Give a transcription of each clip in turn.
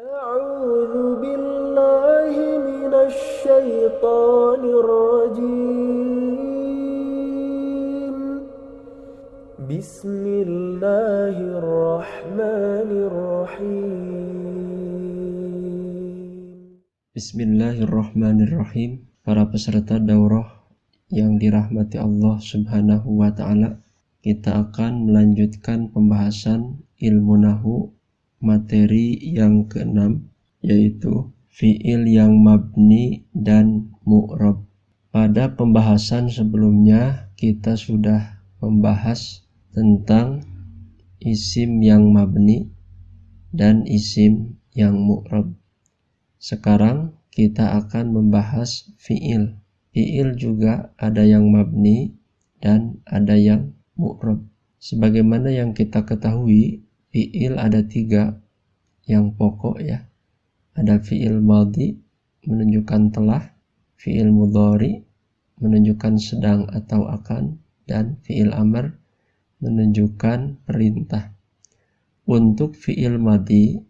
أعوذ بالله من الشيطان الرجيم بسم الله الرحمن الرحيم Bismillahirrahmanirrahim. Para peserta daurah yang dirahmati Allah Subhanahu wa Ta'ala, kita akan melanjutkan pembahasan ilmu nahu materi yang ke-6, yaitu fi'il yang mabni dan mu'rab. Pada pembahasan sebelumnya kita sudah membahas tentang isim yang mabni dan isim yang mu'rab. Sekarang kita akan membahas fi'il. Fi'il juga ada yang mabni dan ada yang mu'rab. Sebagaimana yang kita ketahui, fi'il ada 3 yang pokok ya. Ada fi'il madhi menunjukkan telah, fi'il mudhari menunjukkan sedang atau akan, dan fi'il amr menunjukkan perintah. Untuk fi'il madhi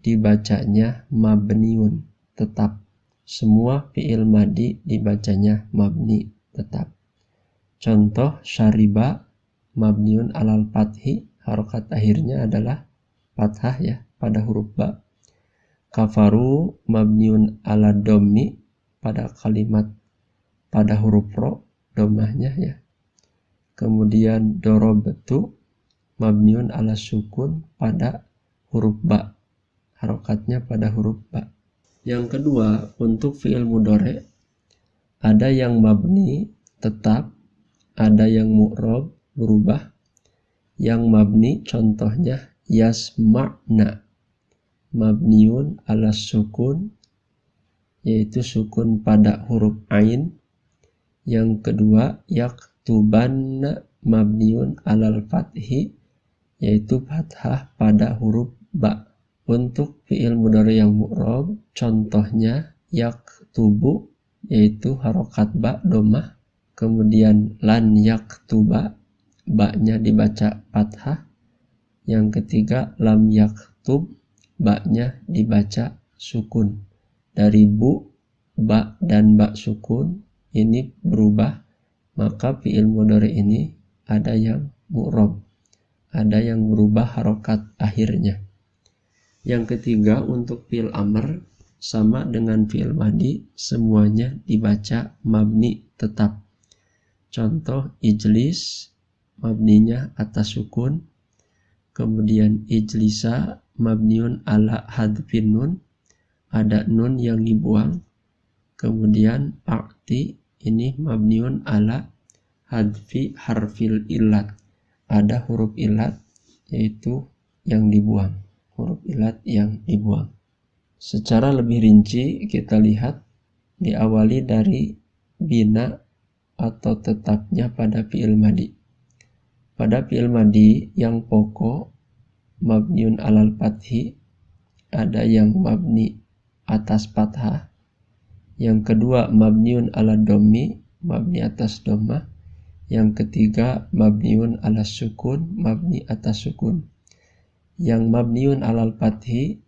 dibacanya mabniun tetap. Semua fi'il madhi dibacanya mabni tetap. Contoh syariba mabniun alal fathi, harokat akhirnya adalah fathah ya pada huruf ba. Kafaru mabniun ala dhammi pada kalimat pada huruf ro, dhammahnya ya. Kemudian dorobtu mabniun ala sukun pada huruf ba, harokatnya pada huruf ba. Yang kedua, untuk fi'il mudhari ada yang mabni tetap, ada yang mu'rab berubah. Yang mabni contohnya yasma'na mabniun ala sukun, yaitu sukun pada huruf ain. Yang kedua, yaktubanna mabniun alal fathi, yaitu fathah pada huruf ba. Untuk fi'il mudhari yang mu'rab contohnya yaktubu, yaitu harokat ba dhammah. Kemudian lan yaktuba, ba-nya dibaca fathah. Yang ketiga lam yaktub, ba-nya dibaca sukun. Dari bu, ba dan ba sukun ini berubah, maka fi'il mudhari ini ada yang mu'rab, ada yang berubah harokat akhirnya. Yang ketiga, untuk fi'il amr sama dengan fi'il madhi, semuanya dibaca mabni tetap. Contoh ijlis mabninya atas sukun. Kemudian ijlisa mabniun ala hadfin nun, ada nun yang dibuang. Kemudian a'ti ini mabniun ala hadfi harfil ilat, ada huruf ilat yaitu yang dibuang, huruf ilat yang dibuang. Secara lebih rinci kita lihat diawali dari bina atau tetapnya pada fi'il madhi. Pada fi'il madhi yang pokok mabniun alal fathi, ada yang mabni atas fathah. Yang kedua mabniun ala dhammi, mabni atas dhammah. Yang ketiga mabniun ala sukun, mabni atas sukun. Yang mabniun alal fathi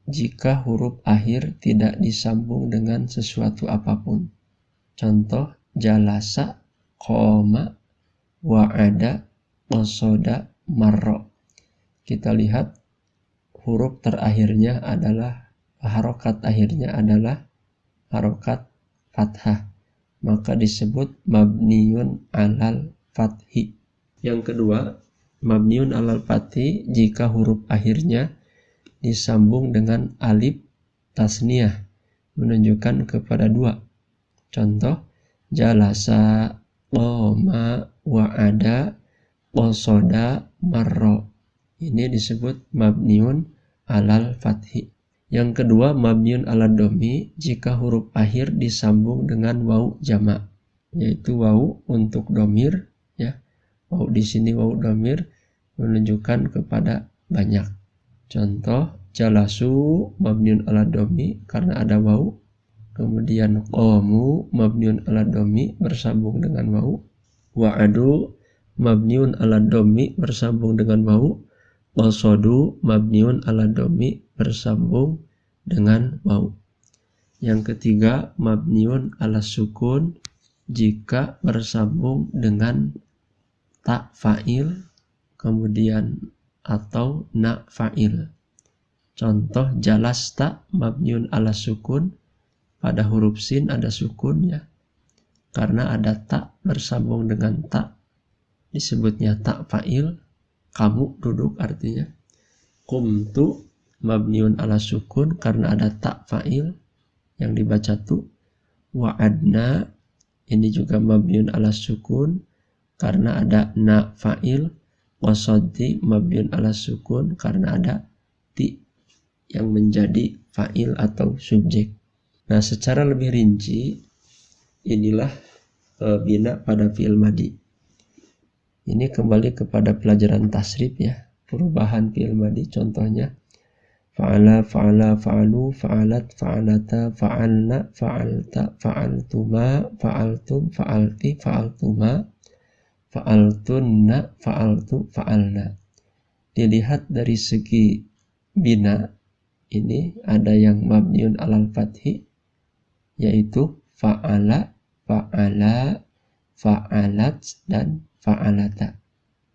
jika huruf akhir tidak disambung dengan sesuatu apapun. Contoh jalasa, qoma, wa'ada, qasoda, marro. Kita lihat huruf terakhirnya adalah, harokat akhirnya adalah harokat fathah, maka disebut mabniun alal fathi. Yang kedua, mabniun alal fathi jika huruf akhirnya disambung dengan alif tasniyah menunjukkan kepada 2. Contoh jalasa, qoma, wa'ada, qasoda, marro. Ini disebut mabniun alal fathi. Yang kedua mabniun ala dhammi jika huruf akhir disambung dengan waw jamak, yaitu waw untuk dhamir ya. Waw di sini waw dhamir menunjukkan kepada banyak. Contoh jalasu mabniun ala dhammi karena ada waw. Kemudian qamu mabniun ala dhammi bersambung dengan waw. Wa'adu mabniun ala dhammi bersambung dengan waw. Qasodu mabniun ala dhammi bersambung dengan waw. Yang ketiga, mabniun ala sukun jika bersambung dengan ta fa'il kemudian atau na fa'il. Contoh jalasta mabniun ala sukun, pada huruf sin ada sukunnya karena ada ta bersambung dengan ta, disebutnya ta fa'il. Kamu duduk artinya. Qumtu mabniun ala sukun karena ada ta fa'il yang dibaca tu. Wa'adna ini juga mabniun ala sukun karena ada na fa'il. Wasaddi mabniun ala sukun karena ada ti yang menjadi fa'il atau subjek. Nah, secara lebih rinci inilah bina pada fi'il madi. Ini kembali kepada pelajaran tasrif ya, perubahan fi'il madi. Contohnya fa'ala, fa'ala, fa'alu, fa'alat, fa'alata, fa'alna, fa'alta, fa'altuma, fa'altum, fa'alti, fa'altuma, fa'altunna, fa'altu, fa'alna. Dilihat dari segi bina, ini ada yang mabniun alal fathi, yaitu fa'ala, fa'ala, fa'alat, dan fa'alata.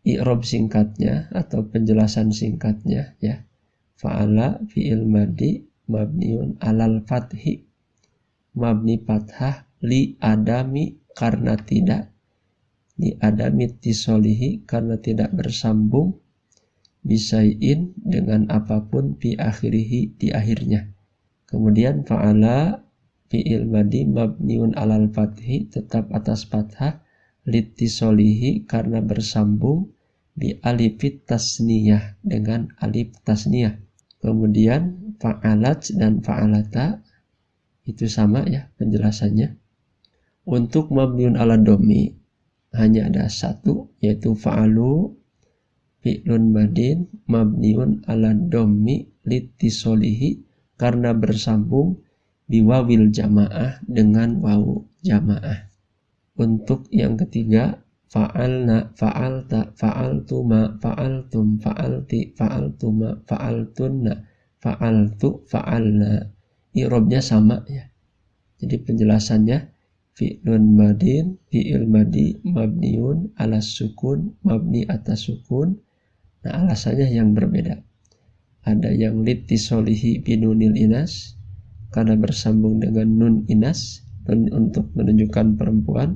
I'rab singkatnya atau penjelasan singkatnya ya. Fa'ala fi'il madi mabniun alal fathi, mabni fathah li adami karena tidak, li adami tisolihi karena tidak bersambung, bisai'in dengan apapun, fi akhirihi di akhirnya. Kemudian fa'ala fi'il madi mabniun alal fathi tetap atas fathah, litisolihi karena bersambung, bi alifit tasniyah dengan alif tasniyah. Kemudian fa'alat dan fa'alata itu sama ya penjelasannya. Untuk mabniun ala domi hanya ada satu, yaitu fa'alu fi'lun madin mabniun ala domi litisolihi karena bersambung biwawil jamaah dengan waw jamaah. Untuk yang ketiga fa'alna, fa'alta, fa'altuma, fa'altum, fa'alti, fa'altuma, fa'altunna, fa'altu, fa'alna. I'rabnya sama ya. Jadi penjelasannya fi'lun madin, fi'il madi mabniun ala sukun, mabni atas sukun. Nah, alasannya yang berbeda. Ada yang litisolihi binunil inas karena bersambung dengan nun inas untuk menunjukkan perempuan.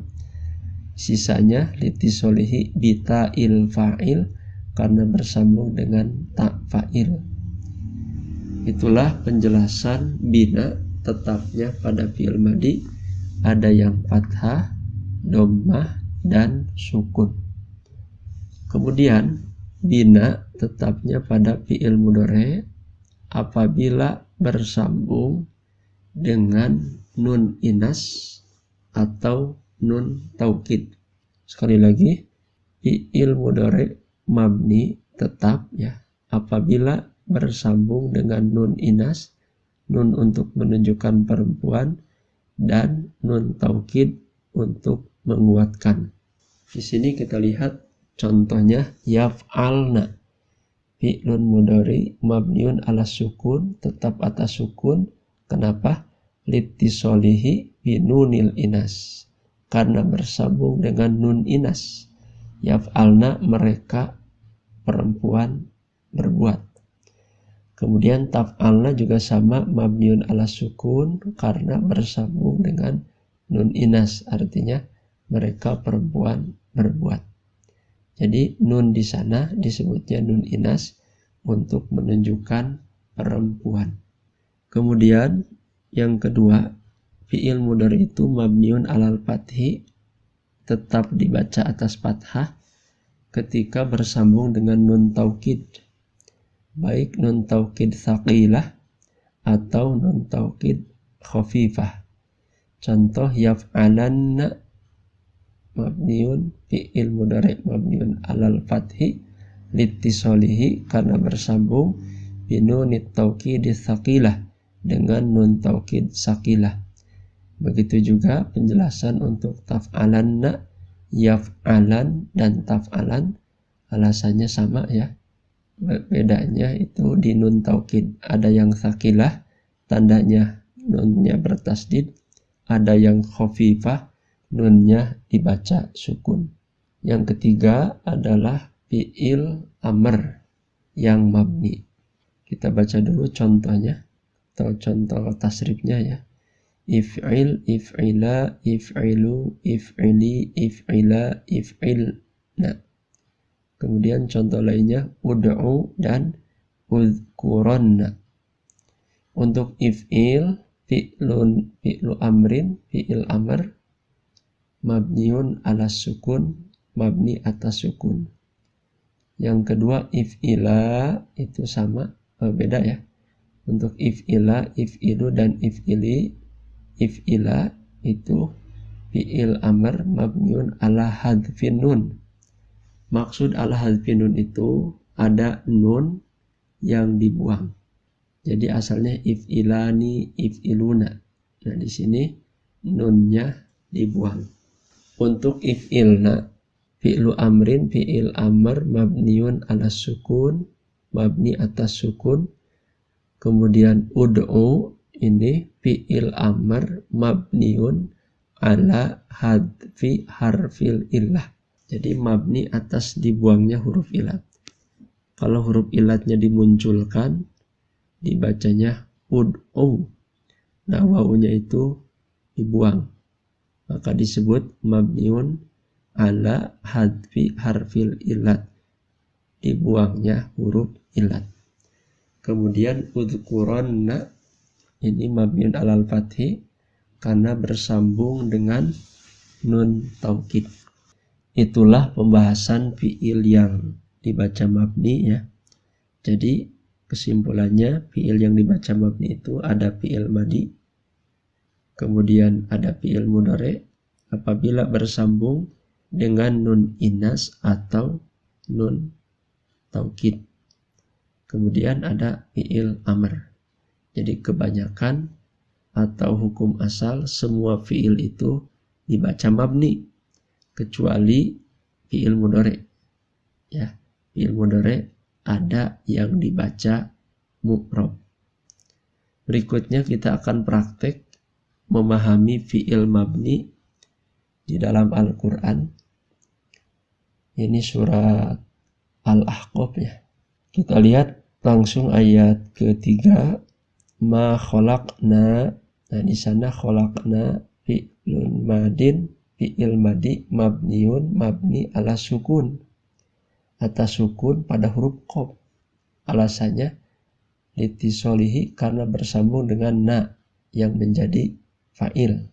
Sisanya litisolihi bita il fa'il karena bersambung dengan ta fa'il. Itulah penjelasan bina tetapnya pada fi'il madi. Ada yang fathah, dhammah, dan sukun. Kemudian bina tetapnya pada fi'il mudhari apabila bersambung dengan nun inas atau nun taukid. Sekali lagi, fi'il mudhari mabni tetap ya apabila bersambung dengan nun inas, nun untuk menunjukkan perempuan, dan nun taukid untuk menguatkan. Di sini kita lihat contohnya yaf'alna, fi'lun mudhari mabniun ala sukun tetap atas sukun. Kenapa? Litisolihi binunil inas karena bersambung dengan nun inas. Yaf'alna mereka perempuan berbuat. Kemudian taf'alna juga sama mabniun ala sukun karena bersambung dengan nun inas, artinya mereka perempuan berbuat. Jadi nun di sana disebutnya nun inas untuk menunjukkan perempuan. Kemudian yang kedua, fi'il mudhari itu mabniun alal fathi tetap dibaca atas fathah ketika bersambung dengan nun taukid, baik nun taukid tsaqilah atau nun taukid khafifah. Contoh yaf'alanna mabniun fi'il mudhari mabniun alal fathi litisolihi karena bersambung binunit taukid tsaqilah dengan nun taukid saqilah. Begitu juga penjelasan untuk taf'alanna, yaf'alan, dan taf'alan. Alasannya sama ya. Bedanya itu di nun taukid. Ada yang saqilah, tandanya nunnya bertasdid, ada yang khafifah, nunnya dibaca sukun. Yang ketiga adalah fi'il amr yang mabni. Kita baca dulu contohnya atau contoh tasrifnya ya. If'il, if'ila, if'ilu, if'ili, if'ila, if'ilna. Kemudian contoh lainnya ud'u dan udhkuranna. Untuk if'il, fi'lu amrin, fi'il amr, mabniun ala sukun, mabni atas sukun. Yang kedua if'ila itu sama, beda ya. Untuk if'ila, if'ilu dan if'ili, if'ila itu fi'il amr mabniun ala hadfin nun. Maksud ala hadfin nun itu ada nun yang dibuang. Jadi asalnya if'ilani, if'iluna. Nah di sini nunnya dibuang. Untuk if'ilna, fi'lu amrin, fi'il amr mabniun ala sukun, mabni atas sukun. Kemudian ud'u ini fi'il amr mabniun ala hadfi harfil illah. Jadi mabni atas dibuangnya huruf ilat. Kalau huruf ilatnya dimunculkan, dibacanya ud'u. Nah wawunya itu dibuang. Maka disebut mabniun ala hadfi harfil ilat. Dibuangnya huruf ilat. Kemudian udhkuranna ini mabniun alal fathi karena bersambung dengan nun taukid. Itulah pembahasan fi'il yang dibaca mabni ya. Jadi kesimpulannya fi'il yang dibaca mabni itu ada fi'il madi, kemudian ada fi'il mudhari apabila bersambung dengan nun inas atau nun taukid. Kemudian ada fi'il amr. Jadi kebanyakan atau hukum asal semua fi'il itu dibaca mabni kecuali fi'il mudhari. Ya, fi'il mudhari ada yang dibaca mu'rab. Berikutnya kita akan praktek memahami fi'il mabni di dalam Al-Qur'an. Ini surat Al-Ahqaf ya. Kita lihat langsung ayat ketiga. Ma khalaqna. Nah di sana khalaqna fi'lun madin, fi'il madi mabniun mabni ala sukun. Atas sukun pada huruf qaf. Alasannya litisolihi karena bersambung dengan na yang menjadi fa'il.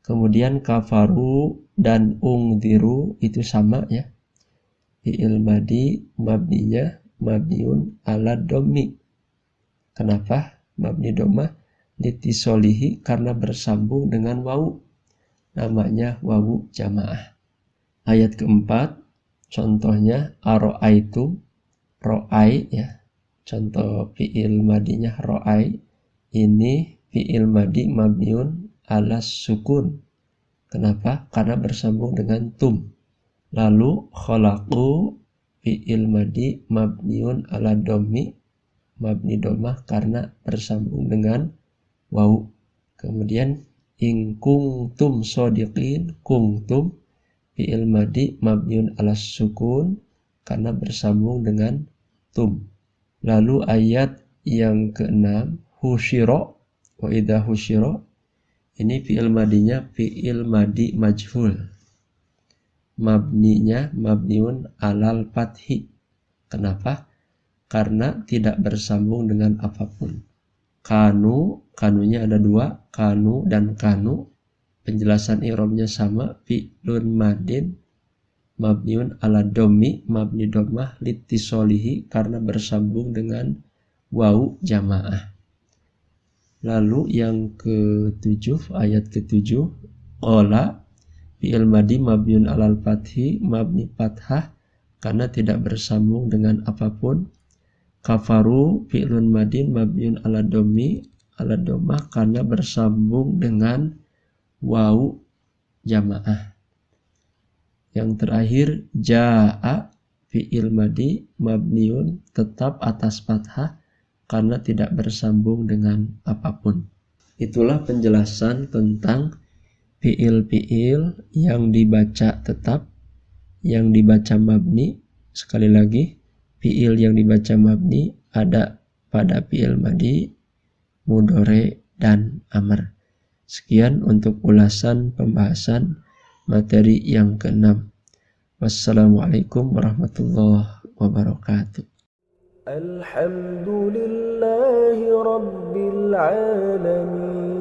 Kemudian kafaru dan ungdiru itu sama ya. Fi'il madi mabninya mabniun ala dhammi. Kenapa mabni dhammah? Litisolihi karena bersambung dengan wawu. Namanya wawu jamaah. Ayat keempat contohnya aro'aitum, ro'ai ya. Contoh fi'il madinya ro'ai. Ini fi'il madi mabniun ala sukun. Kenapa? Karena bersambung dengan tum. Lalu khalaqu fi'il madi mabniun ala dhammi, mabni dhammah karena bersambung dengan wawu. Kemudian in kuntum shodiqin, kuntum fi'il madi mabniun ala sukun karena bersambung dengan tum. Lalu ayat yang keenam husyira, wa idza husyira, ini fi'il madinya fi'il madi majhul. Mabninya mabniun alal fathi. Kenapa? Karena tidak bersambung dengan apapun. Kanu, kanunya ada dua, kanu dan kanu. Penjelasan i'rabnya sama, fi'lun madin mabniun ala dhammi, mabni dhammah litisolihi karena bersambung dengan wawu jamaah. Lalu yang ketujuh, ayat ketujuh, qala fi'il madi mabniun alal fathi, mabni fathah karena tidak bersambung dengan apapun. Kafaru fi'lun madin mabniun ala dhammi, ala dhammah karena bersambung dengan wawu jamaah. Yang terakhir jaa fi'il madi mabniun tetap atas fathah karena tidak bersambung dengan apapun. Itulah penjelasan tentang fiil-fiil yang dibaca tetap, yang dibaca mabni. Sekali lagi, fiil yang dibaca mabni ada pada fiil madi, mudhari, dan amr. Sekian untuk ulasan pembahasan materi yang ke-6. Wassalamualaikum warahmatullahi wabarakatuh. Alhamdulillahi Rabbil Alamin.